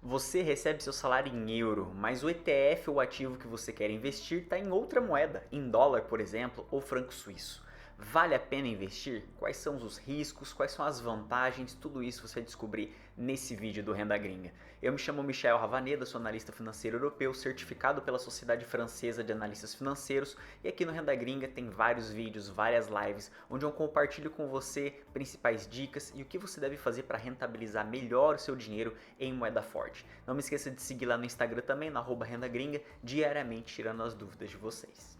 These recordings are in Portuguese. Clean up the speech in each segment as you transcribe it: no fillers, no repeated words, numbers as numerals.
Você recebe seu salário em euro, mas o ETF ou ativo que você quer investir está em outra moeda, em dólar, por exemplo, ou franco suíço. Vale a pena investir? Quais são os riscos? Quais são as vantagens? Tudo isso você vai descobrir nesse vídeo do Renda Gringa. Eu me chamo Michel Ravaneda, sou analista financeiro europeu, certificado pela Sociedade Francesa de Analistas Financeiros, e aqui no Renda Gringa tem vários vídeos, várias lives, onde eu compartilho com você principais dicas e o que você deve fazer para rentabilizar melhor o seu dinheiro em moeda forte. Não me esqueça de seguir lá no Instagram também, no @rendagringa, diariamente tirando as dúvidas de vocês.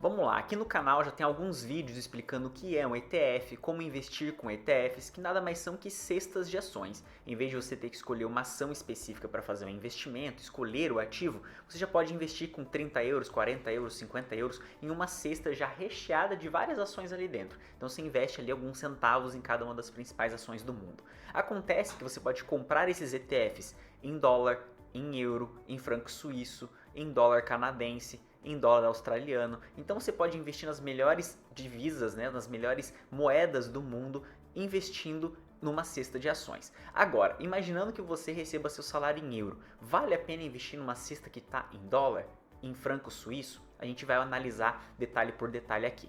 Vamos lá, aqui no canal já tem alguns vídeos explicando o que é um ETF, como investir com ETFs, que nada mais são que cestas de ações. Em vez de você ter que escolher uma ação específica para fazer um investimento, escolher o ativo, você já pode investir com 30 euros, 40 euros, 50 euros em uma cesta já recheada de várias ações ali dentro. Então você investe ali alguns centavos em cada uma das principais ações do mundo. Acontece que você pode comprar esses ETFs em dólar, em euro, em franco suíço, em dólar canadense, em dólar australiano. Então você pode investir nas melhores divisas, nas melhores moedas do mundo, investindo numa cesta de ações. Agora, imaginando que você receba seu salário em euro, vale a pena investir numa cesta que está em dólar, em franco suíço? A gente vai analisar detalhe por detalhe aqui.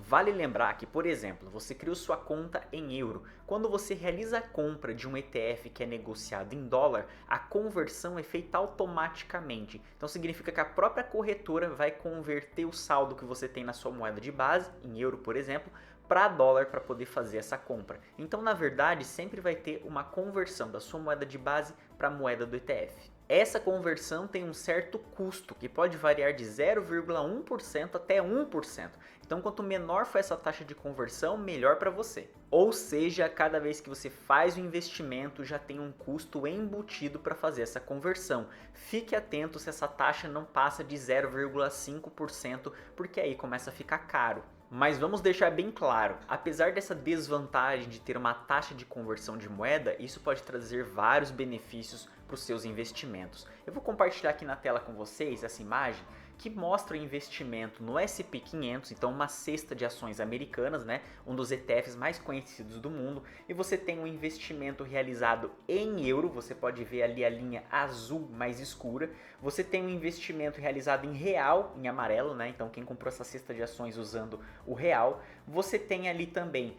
Vale lembrar que, por exemplo, você criou sua conta em euro. Quando você realiza a compra de um ETF que é negociado em dólar, a conversão é feita automaticamente. Então significa que a própria corretora vai converter o saldo que você tem na sua moeda de base, em euro por exemplo, para dólar para poder fazer essa compra. Então, na verdade, sempre vai ter uma conversão da sua moeda de base para a moeda do ETF. Essa conversão tem um certo custo, que pode variar de 0,1% até 1%. Então, quanto menor for essa taxa de conversão, melhor para você. Ou seja, cada vez que você faz o investimento, já tem um custo embutido para fazer essa conversão. Fique atento se essa taxa não passa de 0,5%, porque aí começa a ficar caro. Mas vamos deixar bem claro, apesar dessa desvantagem de ter uma taxa de conversão de moeda, isso pode trazer vários benefícios para os seus investimentos. Eu vou compartilhar aqui na tela com vocês essa imagem que mostra o investimento no SP500, então uma cesta de ações americanas, um dos ETFs mais conhecidos do mundo, e você tem um investimento realizado em euro, você pode ver ali a linha azul mais escura, você tem um investimento realizado em real, em amarelo, então quem comprou essa cesta de ações usando o real, você tem ali também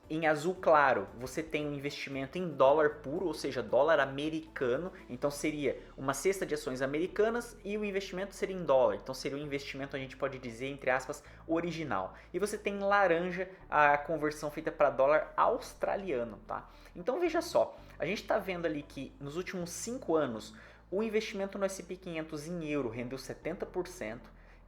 em azul claro, você tem um investimento em dólar puro, ou seja, dólar americano. Então seria uma cesta de ações americanas e o investimento seria em dólar. Então seria um investimento, a gente pode dizer, entre aspas, original. E você tem em laranja a conversão feita para dólar australiano, tá? Então veja só, a gente está vendo ali que nos últimos 5 anos o investimento no SP500 em euro rendeu 70%,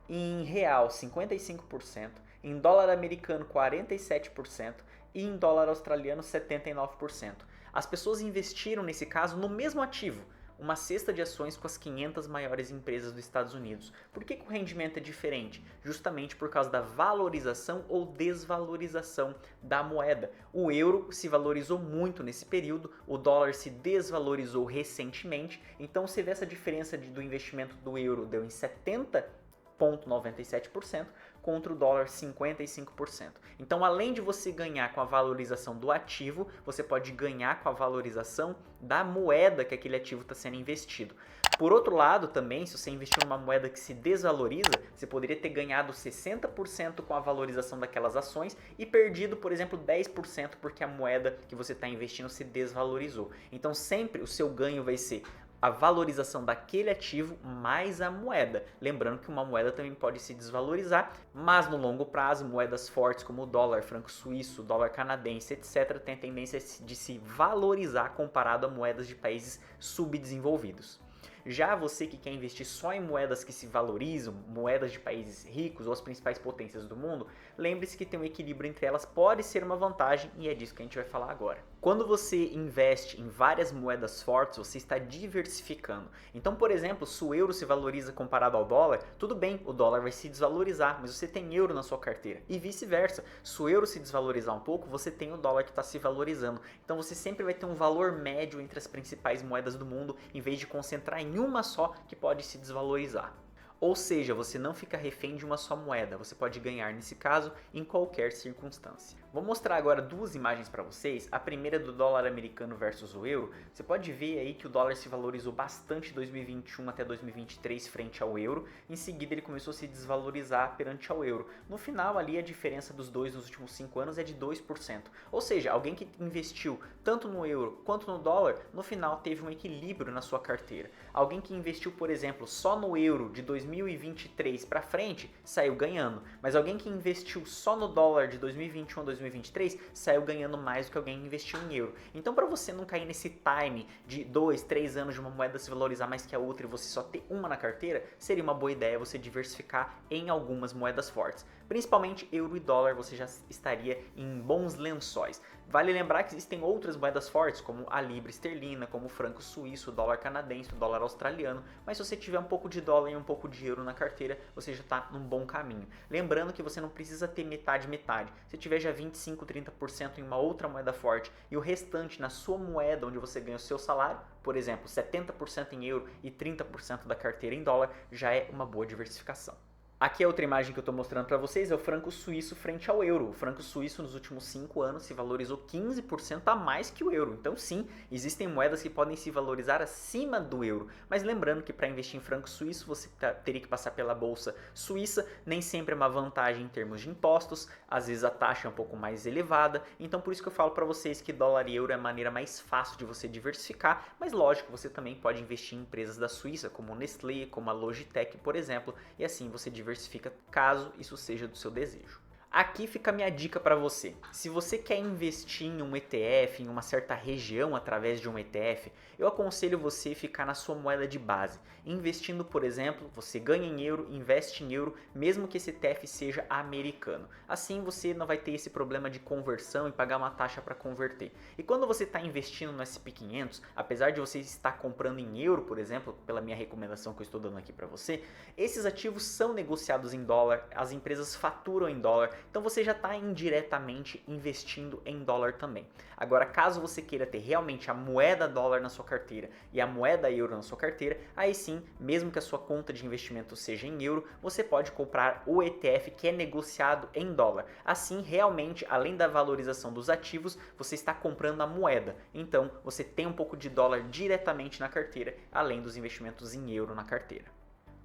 em real 55%, em dólar americano 47%, e em dólar australiano 79%. As pessoas investiram nesse caso no mesmo ativo, uma cesta de ações com as 500 maiores empresas dos Estados Unidos. Por que o rendimento é diferente? Justamente por causa da valorização ou desvalorização da moeda. O euro se valorizou muito nesse período, o dólar se desvalorizou recentemente, então você vê essa diferença do investimento do euro deu em 70,97% contra o dólar 55%. Então, além de você ganhar com a valorização do ativo, você pode ganhar com a valorização da moeda que aquele ativo está sendo investido. Por outro lado, também, se você investir numa moeda que se desvaloriza, você poderia ter ganhado 60% com a valorização daquelas ações e perdido, por exemplo, 10% porque a moeda que você está investindo se desvalorizou. Então, sempre o seu ganho vai ser a valorização daquele ativo mais a moeda. Lembrando que uma moeda também pode se desvalorizar, mas no longo prazo, moedas fortes como o dólar, franco suíço, dólar canadense, etc., têm a tendência de se valorizar comparado a moedas de países subdesenvolvidos. Já você que quer investir só em moedas que se valorizam, moedas de países ricos ou as principais potências do mundo, lembre-se que ter um equilíbrio entre elas pode ser uma vantagem e é disso que a gente vai falar agora. Quando você investe em várias moedas fortes, você está diversificando. Então, por exemplo, se o euro se valoriza comparado ao dólar, tudo bem, o dólar vai se desvalorizar, mas você tem euro na sua carteira. E vice-versa, se o euro se desvalorizar um pouco, você tem o dólar que está se valorizando. Então você sempre vai ter um valor médio entre as principais moedas do mundo, em vez de concentrar em uma só que pode se desvalorizar. Ou seja, você não fica refém de uma só moeda, você pode ganhar nesse caso em qualquer circunstância. Vou mostrar agora duas imagens para vocês. A primeira é do dólar americano versus o euro. Você pode ver aí que o dólar se valorizou bastante em 2021 até 2023 frente ao euro. Em seguida ele começou a se desvalorizar perante ao euro. No final ali a diferença dos dois nos últimos 5 anos é de 2%. Ou seja, alguém que investiu tanto no euro quanto no dólar, no final teve um equilíbrio na sua carteira. Alguém que investiu, por exemplo, só no euro de 2023 para frente, saiu ganhando. Mas alguém que investiu só no dólar de 2021 a 2023 saiu ganhando mais do que alguém que investiu em euro. Então, para você não cair nesse time de 2, 3 anos de uma moeda se valorizar mais que a outra e você só ter uma na carteira, seria uma boa ideia você diversificar em algumas moedas fortes. Principalmente euro e dólar, você já estaria em bons lençóis. Vale lembrar que existem outras moedas fortes, como a libra esterlina, como o franco suíço, o dólar canadense, o dólar australiano, mas se você tiver um pouco de dólar e um pouco de euro na carteira, você já está num bom caminho. Lembrando que você não precisa ter metade. Se tiver já 25, 30% em uma outra moeda forte e o restante na sua moeda onde você ganha o seu salário, por exemplo, 70% em euro e 30% da carteira em dólar, já é uma boa diversificação. Aqui é outra imagem que eu estou mostrando para vocês, é o franco suíço frente ao euro. O franco suíço nos últimos 5 anos se valorizou 15% a mais que o euro. Então sim, existem moedas que podem se valorizar acima do euro. Mas lembrando que para investir em franco suíço você teria que passar pela bolsa suíça, nem sempre é uma vantagem em termos de impostos, às vezes a taxa é um pouco mais elevada. Então por isso que eu falo para vocês que dólar e euro é a maneira mais fácil de você diversificar, mas lógico, você também pode investir em empresas da Suíça, como a Nestlé, como a Logitech, por exemplo, e assim você diversifica caso isso seja do seu desejo. Aqui fica a minha dica para você. Se você quer investir em um ETF, em uma certa região através de um ETF, eu aconselho você ficar na sua moeda de base. Investindo, por exemplo, você ganha em euro, investe em euro, mesmo que esse ETF seja americano. Assim você não vai ter esse problema de conversão e pagar uma taxa para converter. E quando você está investindo no S&P 500, apesar de você estar comprando em euro, por exemplo, pela minha recomendação que eu estou dando aqui para você, esses ativos são negociados em dólar, as empresas faturam em dólar, então você já está indiretamente investindo em dólar também. Agora, caso você queira ter realmente a moeda dólar na sua carteira e a moeda euro na sua carteira, aí sim, mesmo que a sua conta de investimento seja em euro, você pode comprar o ETF que é negociado em dólar. Assim, realmente, além da valorização dos ativos, você está comprando a moeda. Então, você tem um pouco de dólar diretamente na carteira, além dos investimentos em euro na carteira.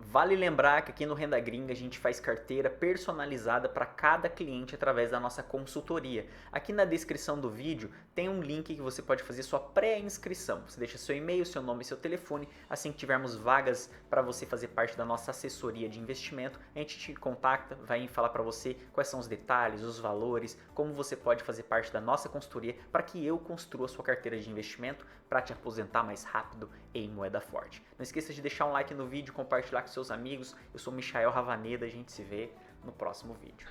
Vale lembrar que aqui no Renda Gringa a gente faz carteira personalizada para cada cliente através da nossa consultoria. Aqui na descrição do vídeo tem um link que você pode fazer sua pré-inscrição. Você deixa seu e-mail, seu nome e seu telefone. Assim que tivermos vagas para você fazer parte da nossa assessoria de investimento, a gente te contacta, vai falar para você quais são os detalhes, os valores, como você pode fazer parte da nossa consultoria para que eu construa a sua carteira de investimento para te aposentar mais rápido em moeda forte. Não esqueça de deixar um like no vídeo, compartilhar com seus amigos. Eu sou Michael Ravaneda, a gente se vê no próximo vídeo.